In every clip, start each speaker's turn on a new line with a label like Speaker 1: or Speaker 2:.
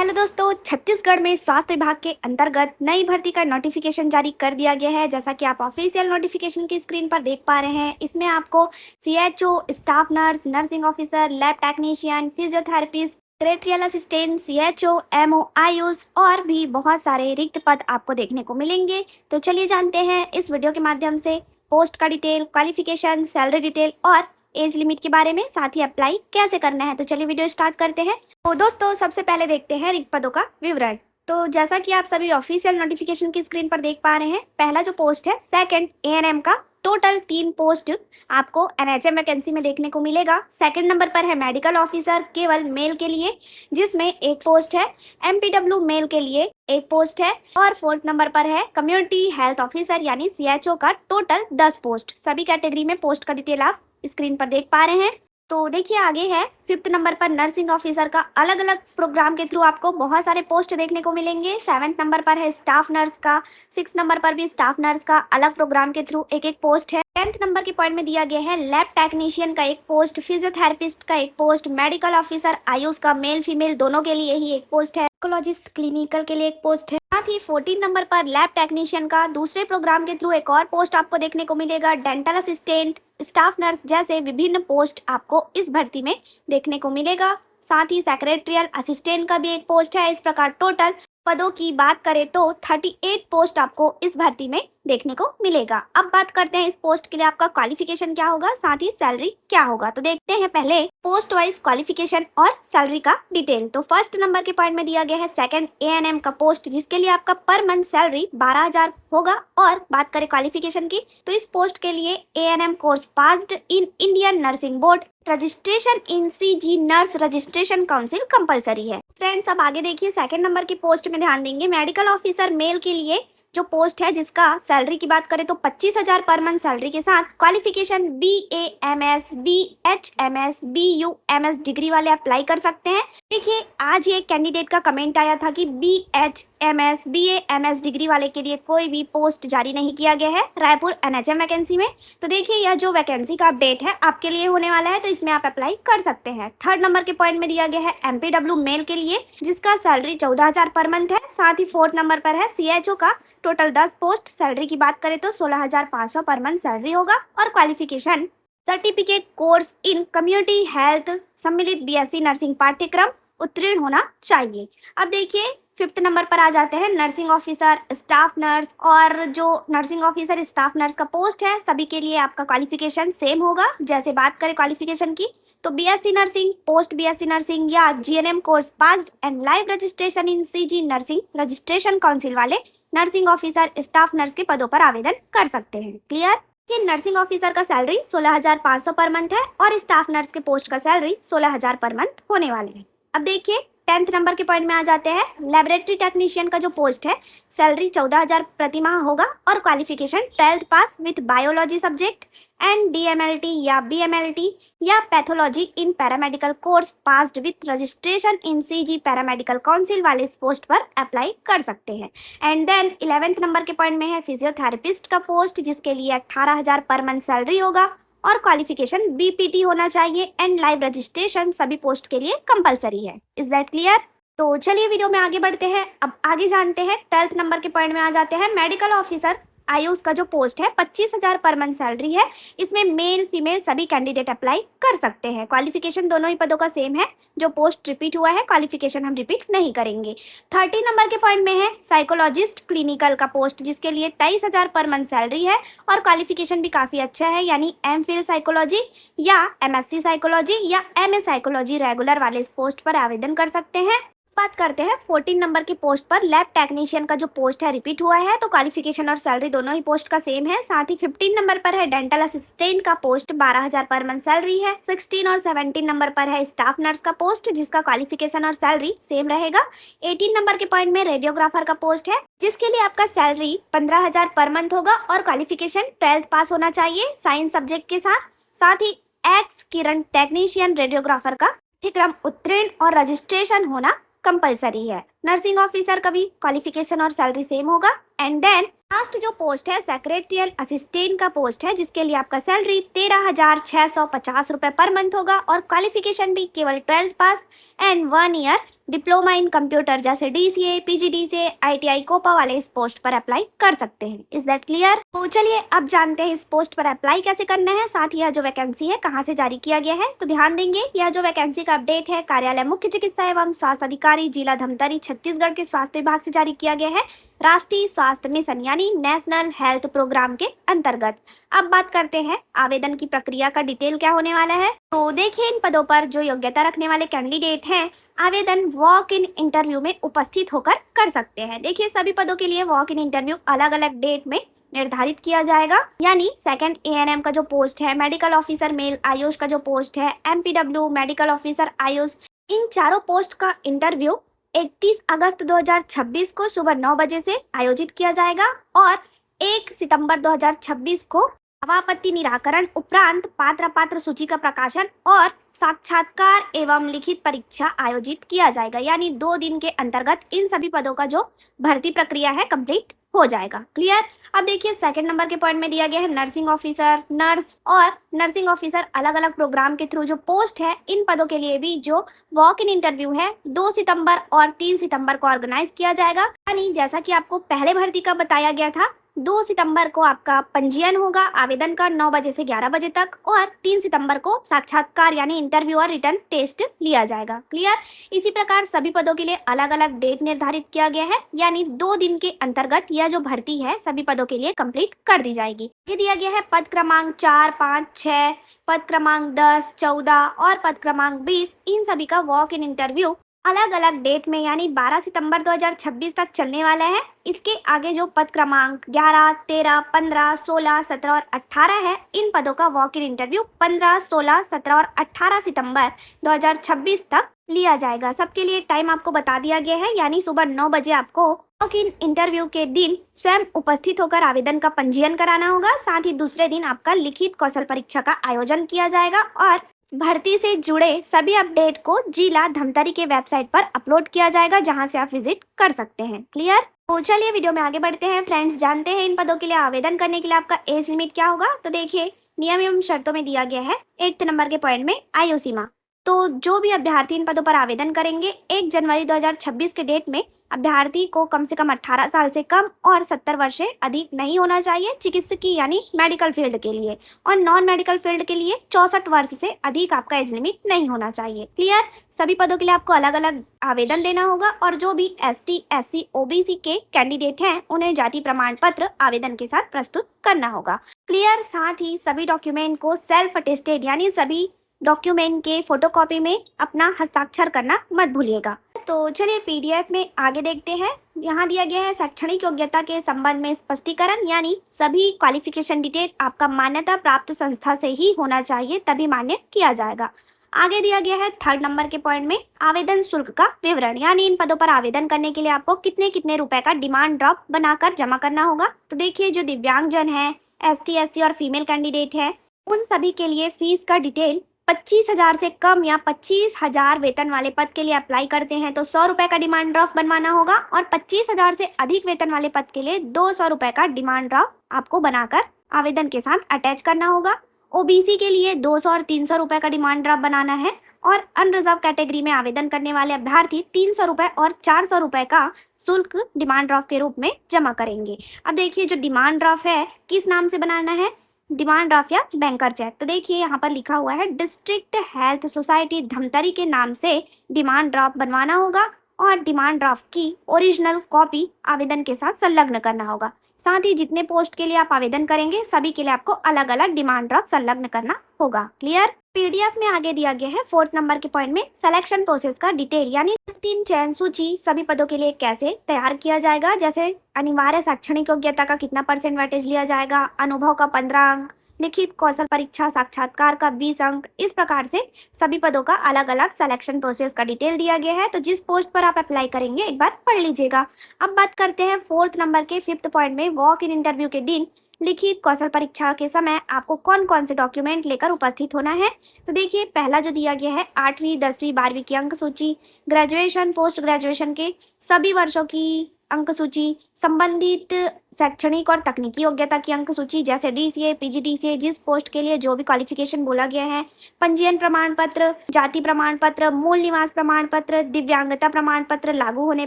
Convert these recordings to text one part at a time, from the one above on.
Speaker 1: Hello दोस्तों, छत्तीसगढ़ में स्वास्थ्य विभाग के अंतर्गत नई भर्ती का नोटिफिकेशन जारी कर दिया गया है। जैसा कि आप ऑफिशियल नोटिफिकेशन की स्क्रीन पर देख पा रहे हैं, इसमें आपको CHO, staff nurse, nursing officer, lab technician, physiotherapist, secretarial assistant, CHO, MO, Ayush और भी बहुत सारे रिक्त पद आपको देखने को मिलेंगे। तो चलिए जानते हैं इस वीडियो के माध्यम से पोस्ट का डिटेल, क्वालिफिकेशन, सैलरी डिटेल और एज लिमिट के बारे में, साथ ही अप्लाई कैसे करना है। तो चलिए वीडियो स्टार्ट करते हैं। तो दोस्तों, सबसे पहले देखते हैं रिक्त पदों का विवरण। तो जैसा कि आप सभी ऑफिशियल नोटिफिकेशन की स्क्रीन पर देख पा रहे हैं, पहला जो पोस्ट है सेकंड एएनएम का, टोटल 3 पोस्ट आपको एनएचएम वैकेंसी में देखने को मिलेगा। सेकंड नंबर पर है मेडिकल ऑफिसर, केवल मेल के लिए, जिसमें एक पोस्ट है। एमपीडब्ल्यू मेल के लिए एक पोस्ट है। और फोर्थ नंबर पर है कम्युनिटी हेल्थ ऑफिसर यानी सीएचओ का, टोटल 10 पोस्ट। सभी कैटेगरी में पोस्ट का डिटेल आप स्क्रीन पर देख पा रहे हैं। तो देखिए आगे है फिफ्थ नंबर पर नर्सिंग ऑफिसर का, अलग अलग प्रोग्राम के थ्रू आपको बहुत सारे पोस्ट देखने को मिलेंगे। 7th नंबर पर है स्टाफ नर्स का, 6 नंबर पर भी स्टाफ नर्स का अलग प्रोग्राम के थ्रू एक एक पोस्ट है। 10th नंबर के पॉइंट में दिया गया है लैब टेक्नीशियन का एक पोस्ट, फिजियोथेरेपिस्ट का एक पोस्ट, मेडिकल ऑफिसर आयुष का मेल फीमेल दोनों के लिए ही एक पोस्ट है, साइकोलॉजिस्ट क्लिनिकल के लिए एक पोस्ट है। साथ ही 14 नंबर पर लैब टेक्नीशियन का दूसरे प्रोग्राम के थ्रू एक और पोस्ट आपको देखने को मिलेगा। डेंटल असिस्टेंट, स्टाफ नर्स जैसे विभिन्न पोस्ट आपको इस भर्ती में देखने को मिलेगा। साथ ही सेक्रेटरियल असिस्टेंट का भी एक पोस्ट है। इस प्रकार टोटल पदों की बात करें तो 38 पोस्ट आपको इस भर्ती में देखने को मिलेगा। अब बात करते हैं इस पोस्ट के लिए आपका क्वालिफिकेशन क्या होगा, साथ ही सैलरी क्या होगा। तो देखते हैं पहले पोस्ट वाइज क्वालिफिकेशन और सैलरी का डिटेल। तो फर्स्ट नंबर के पॉइंट में दिया गया है सेकंड एएनएम का पोस्ट, जिसके लिए आपका पर मंथ सैलरी 12,000 होगा। और बात करें क्वालिफिकेशन की, तो इस पोस्ट के लिए ANM course passed in Indian nursing board, registration in CG nurse registration council compulsory है। फ्रेंड्स, अब आगे देखिए सेकंड नंबर की पोस्ट में ध्यान देंगे। मेडिकल ऑफिसर मेल के लिए जो पोस्ट है, जिसका सैलरी की बात करें तो 25,000 पर मंथ सैलरी के साथ qualification BAMS, BHMS, BUMS degree वाले अप्लाई कर सकते हैं। देखिए आज ही एक कैंडिडेट का कमेंट आया था कि BHMS, BAMS डिग्री वाले के लिए कोई भी पोस्ट जारी नहीं किया गया है रायपुर एनएचएम वैकेंसी में। तो देखिए यह जो वैकेंसी का अपडेट है आपके लिए होने वाला है, तो इसमें आप अप्लाई कर सकते हैं। थर्ड नंबर के पॉइंट में दिया गया है एमपीडब्ल्यू मेल के लिए, जिसका सैलरी 14,000 पर मंथ है। साथ ही फोर्थ नंबर पर है सीएचओ का, टोटल 10 पोस्ट, सैलरी की बात करें तो 16,500 पर मंथ सैलरी होगा। और qualification certificate course in community health सम्मिलित बीएससी नर्सिंग पाठ्यक्रम उत्तीर्ण होना चाहिए। अब देखिए फिफ्थ नंबर पर आ जाते हैं नर्सिंग ऑफिसर, स्टाफ नर्स। और जो नर्सिंग ऑफिसर स्टाफ नर्स का पोस्ट है, सभी के लिए आपका क्वालिफिकेशन सेम होगा। जैसे बात करें क्वालिफिकेशन की, तो BSc nursing, post BSc nursing या GNM course passed and live registration in CG nursing registration council वाले नर्सिंग ऑफिसर स्टाफ नर्स के पदों पर आवेदन कर सकते हैं। क्लियर? कि नर्सिंग ऑफिसर का सैलरी 16,500 पर मंथ है और स्टाफ नर्स के पोस्ट का सैलरी 16,000 पर मंथ होने वाले हैं। अब देखिए 10th नंबर के पॉइंट में आ जाते हैं लेबोरेटरी टेक्नीशियन का जो पोस्ट है, सैलरी 14,000 प्रति माह होगा। और qualification 12th pass with biology subject and DMLT या BMLT या pathology in paramedical course passed with registration in CG paramedical council वाले इस पोस्ट पर अप्लाई कर सकते हैं। एंड देन 11th नंबर के पॉइंट में है फिजियोथेरेपिस्ट का पोस्ट, जिसके लिए 18,000 पर मंथ सैलरी होगा। और क्वालिफिकेशन BPT होना चाहिए एंड लाइव रजिस्ट्रेशन सभी पोस्ट के लिए कंपलसरी है। Is that clear? तो चलिए वीडियो में आगे बढ़ते हैं। अब आगे जानते हैं 12th नंबर के पॉइंट में आ जाते हैं मेडिकल ऑफिसर आयुष का जो पोस्ट है, 25,000 पर मंथ सैलरी है। इसमें मेल फीमेल सभी कैंडिडेट अप्लाई कर सकते हैं। क्वालिफिकेशन दोनों ही पदों का सेम है। जो पोस्ट रिपीट हुआ है क्वालिफिकेशन हम रिपीट नहीं करेंगे। 13 नंबर के पॉइंट में है साइकोलॉजिस्ट क्लिनिकल का पोस्ट, जिसके लिए 23,000 पर मंथ सैलरी है। और क्वालिफिकेशन भी काफ़ी अच्छा है, यानी MPhil साइकोलॉजी या MSc साइकोलॉजी या MA साइकोलॉजी रेगुलर वाले इस पोस्ट पर आवेदन कर सकते हैं। बात करते हैं 14 नंबर की पोस्ट पर लैब टेक्नीशियन का जो पोस्ट है रिपीट हुआ है, तो क्वालिफिकेशन और सैलरी दोनों ही पोस्ट का सेम है। साथ ही 15 नंबर पर है डेंटल असिस्टेंट का पोस्ट, 12,000 पर मंथ सैलरी है। 16 और 17 नंबर पर है स्टाफ नर्स का पोस्ट, जिसका क्वालिफिकेशन और सैलरी सेम रहेगा। 18 नंबर के पॉइंट में रेडियोग्राफर का पोस्ट है, जिसके लिए आपका सैलरी 15,000 पर मंथ होगा। और क्वालिफिकेशन 12th पास होना चाहिए साइंस सब्जेक्ट के साथ। साथ ही एक्स किरण टेक्नीशियन रेडियोग्राफर का पाठ्यक्रम उत्तीर्ण और रजिस्ट्रेशन होना कंपलसरी है। नर्सिंग ऑफिसर का भी क्वालिफिकेशन और सैलरी सेम होगा। एंड देन लास्ट जो पोस्ट है सेक्रेटरियल असिस्टेंट का पोस्ट है, जिसके लिए आपका सैलरी 13,650 रुपए पर मंथ होगा। और क्वालिफिकेशन भी केवल 12th pass and 1 year diploma in computer जैसे डीसीए, पीजीडीसीए, आईटीआई, कोपा वाले इस पोस्ट पर अप्लाई कर सकते हैं। Is that clear? तो चलिए अब जानते हैं इस पोस्ट पर अप्लाई कैसे करना है, साथ ही यह जो वैकेंसी है कहाँ से जारी किया गया है। तो ध्यान देंगे, यह जो वैकेंसी का अपडेट है कार्यालय मुख्य चिकित्सा एवं स्वास्थ्य अधिकारी जिला धमतरी छत्तीसगढ़ के स्वास्थ्य विभाग से जारी किया गया है, राष्ट्रीय स्वास्थ्य मिशन यानी नेशनल हेल्थ प्रोग्राम के अंतर्गत। अब बात करते हैं आवेदन की प्रक्रिया का डिटेल क्या होने वाला है। तो देखिए, इन पदों पर जो योग्यता रखने वाले कैंडिडेट हैं आवेदन वॉक इन इंटरव्यू में उपस्थित होकर कर सकते हैं। देखिए, सभी पदों के लिए वॉक इन इंटरव्यू अलग अलग डेट में निर्धारित किया जाएगा, यानी सेकंड एएनएम का जो पोस्ट है, मेडिकल ऑफिसर मेल आयुष का जो पोस्ट है, एमपीडब्ल्यू मेडिकल ऑफिसर आयुष, इन चारों पोस्ट का इंटरव्यू 31 अगस्त 2026 को सुबह 9 बजे से आयोजित किया जाएगा और 1 सितंबर 2026 को आपत्ति निराकरण उपरांत पात्र सूची का प्रकाशन और साक्षात्कार एवं लिखित परीक्षा आयोजित किया जाएगा। यानी 2 दिन के अंतर्गत इन सभी पदों का जो भर्ती प्रक्रिया है कंप्लीट हो जाएगा। क्लियर? अब देखिए, सेकंड नंबर के पॉइंट में दिया गया है नर्सिंग ऑफिसर, नर्स और नर्सिंग ऑफिसर अलग अलग प्रोग्राम के थ्रू जो पोस्ट है, इन पदों के लिए भी जो वॉक इन इंटरव्यू है 2 सितंबर और 3 सितंबर को ऑर्गेनाइज किया जाएगा। यानी जैसा कि आपको पहले भर्ती का बताया गया था, 2 सितंबर को आपका पंजीयन होगा आवेदन का 9 बजे से 11 बजे तक और 3 सितंबर को साक्षात्कार यानी इंटरव्यू और रिटर्न टेस्ट लिया जाएगा। क्लियर? इसी प्रकार सभी पदों के लिए अलग अलग डेट निर्धारित किया गया है, यानी 2 दिन के अंतर्गत यह जो भर्ती है सभी पदों के लिए कंप्लीट कर दी जाएगी। ये दिया गया है पद क्रमांक 4, 5, 6, पद क्रमांक 10, 14 और पद क्रमांक 20, इन सभी का वॉक इन इंटरव्यू अलग अलग डेट में यानी 12 सितंबर 2026 तक चलने वाला है। इसके आगे जो पद क्रमांक 11, 13, 15, 16, 17 और 18 है, इन पदों का वॉक इन इंटरव्यू 15, 16, 17 और 18 सितंबर 2026 तक लिया जाएगा। सबके लिए टाइम आपको बता दिया गया है, यानी सुबह 9 बजे आपको वॉक इन इंटरव्यू के दिन स्वयं उपस्थित होकर आवेदन का पंजीयन कराना होगा। साथ ही दूसरे दिन आपका लिखित कौशल परीक्षा का आयोजन किया जाएगा और भर्ती से जुड़े सभी अपडेट को जिला धमतरी के वेबसाइट पर अपलोड किया जाएगा, जहां से आप विजिट कर सकते हैं। क्लियर? तो चलिए वीडियो में आगे बढ़ते हैं फ्रेंड्स, जानते हैं इन पदों के लिए आवेदन करने के लिए आपका एज लिमिट क्या होगा। तो देखिए, नियम एवं शर्तों में दिया गया है 8 नंबर के पॉइंट में आयु सीमा। तो जो भी अभ्यर्थी इन पदों पर आवेदन करेंगे 1 जनवरी 2026 के डेट में अभ्यर्थी को कम से कम 18 साल से कम और 70 वर्ष से अधिक नहीं होना चाहिए चिकित्सकीय यानी मेडिकल फील्ड के लिए, और नॉन मेडिकल फील्ड के लिए 64 वर्ष से अधिक आपका एज लिमिट नहीं होना चाहिए। क्लियर? सभी पदों के लिए आपको अलग अलग आवेदन देना होगा और जो भी ST, SC, OBC के कैंडिडेट हैं उन्हें जाति प्रमाण पत्र आवेदन के साथ प्रस्तुत करना होगा। क्लियर? साथ ही सभी डॉक्यूमेंट को सेल्फ अटेस्टेड यानी सभी डॉक्यूमेंट के फोटोकॉपी में अपना हस्ताक्षर करना मत भूलिएगा। तो चलिए PDF में आगे देखते हैं। यहाँ दिया गया है शैक्षणिक योग्यता के संबंध में स्पष्टीकरण, यानी सभी क्वालिफिकेशन डिटेल आपका मान्यता प्राप्त संस्था से ही होना चाहिए, तभी मान्य किया जाएगा। आगे दिया गया है 3rd नंबर के पॉइंट में आवेदन शुल्क का विवरण, यानी इन पदों पर आवेदन करने के लिए आपको कितने रुपए का डिमांड ड्राफ्ट बनाकर जमा करना होगा। तो देखिए, जो दिव्यांगजन है, ST, SC और फीमेल कैंडिडेट है, उन सभी के लिए फीस का डिटेल 25,000 से कम या 25,000 वेतन वाले पद के लिए अप्लाई करते हैं तो 100 रुपए का डिमांड ड्राफ्ट बनवाना होगा, और 25,000 से अधिक वेतन वाले पद के लिए 200 रुपए का डिमांड ड्राफ्ट आपको बनाकर आवेदन के साथ अटैच करना होगा। OBC के लिए 200 और 300 रुपए का डिमांड ड्राफ्ट बनाना है, और अनरिजर्व कैटेगरी में आवेदन करने वाले अभ्यर्थी 300 रुपए और 400 रुपए का शुल्क डिमांड ड्राफ्ट के रूप में जमा करेंगे। अब देखिए, जो डिमांड ड्राफ्ट है किस नाम से बनाना है, डिमांड ड्राफ्ट या बैंकर चेक। तो देखिए, यहाँ पर लिखा हुआ है डिस्ट्रिक्ट हेल्थ सोसाइटी धमतरी के नाम से डिमांड ड्राफ्ट बनवाना होगा और डिमांड ड्राफ्ट की ओरिजिनल कॉपी आवेदन के साथ संलग्न करना होगा। साथ ही जितने पोस्ट के लिए आप आवेदन करेंगे सभी के लिए आपको अलग अलग डिमांड ड्राफ्ट संलग्न करना होगा। क्लियर? PDF में आगे दिया गया है 4th नंबर के पॉइंट में सिलेक्शन प्रोसेस का डिटेल, यानी अंतिम चयन सूची सभी पदों के लिए कैसे तैयार किया जाएगा। जैसे अनिवार्य शैक्षणिक योग्यता का कितना % वेटेज लिया जाएगा, अनुभव का 15 अंक, लिखित कौशल परीक्षा साक्षात्कार का 20 अंक। इस प्रकार से सभी पदों का अलग अलग सिलेक्शन प्रोसेस का डिटेल दिया गया है। तो जिस पोस्ट पर आप अप्लाई करेंगे एक बार पढ़ लीजिएगा। अब बात करते हैं 4th नंबर के 5th पॉइंट में वॉक इन इंटरव्यू के दिन लिखित कौशल परीक्षा के समय आपको कौन कौन से डॉक्यूमेंट लेकर उपस्थित होना है। तो देखिए, पहला जो दिया गया है 8वीं 10वीं 12वीं की अंक सूची, ग्रेजुएशन पोस्ट ग्रेजुएशन के सभी वर्षों की अंक सूची, संबंधित शैक्षणिक और तकनीकी योग्यता की अंक सूची जैसे डीसीए पीजीडीसीए, जिस पोस्ट के लिए जो भी क्वालिफिकेशन बोला गया है, पंजीयन प्रमाण पत्र, जाति प्रमाण पत्र, मूल निवास प्रमाण पत्र, दिव्यांगता प्रमाण पत्र लागू होने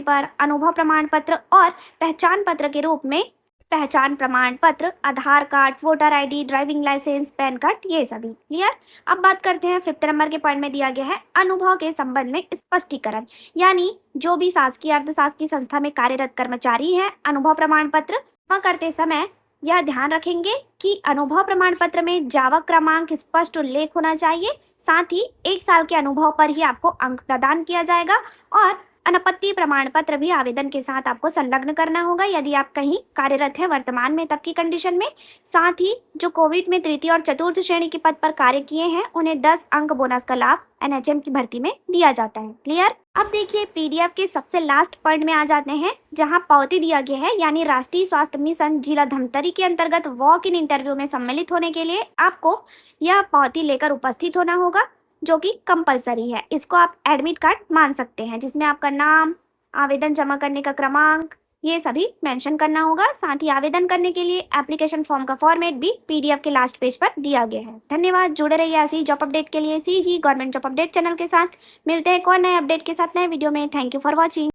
Speaker 1: पर, अनुभव प्रमाण पत्र और पहचान पत्र के रूप में पहचान प्रमाण पत्र, Aadhaar card, voter ID, driving licence, PAN card, ये सभी क्लियर। अब बात करते हैं 5th नंबर के पॉइंट में दिया गया है अनुभव के संबंध में स्पष्टीकरण, यानी जो भी शासकीय अर्धशासकीय संस्था में कार्यरत कर्मचारी है, अनुभव प्रमाण पत्र जमा करते समय यह ध्यान रखेंगे कि अनुभव प्रमाण पत्र में जावक क्रमांक स्पष्ट उल्लेख होना चाहिए। साथ ही 1 साल के अनुभव पर ही आपको अंक प्रदान किया जाएगा और अनापत्ति प्रमाण पत्र भी आवेदन के साथ आपको संलग्न करना होगा यदि आप कहीं कार्यरत है वर्तमान में तब की कंडीशन में। साथ ही जो कोविड में तृतीय और चतुर्थ श्रेणी के पद पर कार्य किए हैं उन्हें 10 अंक बोनस का लाभ एनएचएम की भर्ती में दिया जाता है। क्लियर। अब देखिए, पीडीएफ के सबसे लास्ट पॉइंट में आ जाते हैं जहां पावती दिया गया है, यानी राष्ट्रीय स्वास्थ्य मिशन जिला धमतरी के अंतर्गत वॉक इन इंटरव्यू में सम्मिलित होने के लिए आपको यह पावती लेकर उपस्थित होना होगा, जो कि कंपलसरी है। इसको आप एडमिट कार्ड मान सकते हैं, जिसमें आपका नाम, आवेदन जमा करने का क्रमांक, ये सभी मेंशन करना होगा। साथ ही आवेदन करने के लिए एप्लीकेशन फॉर्म का फॉर्मेट भी पीडीएफ के लास्ट पेज पर दिया गया है। धन्यवाद। जुड़े रहिए ऐसी जॉब अपडेट के लिए CG government job update channel के साथ। मिलते हैं एक और नए अपडेट के साथ नए वीडियो में। Thank you for watching.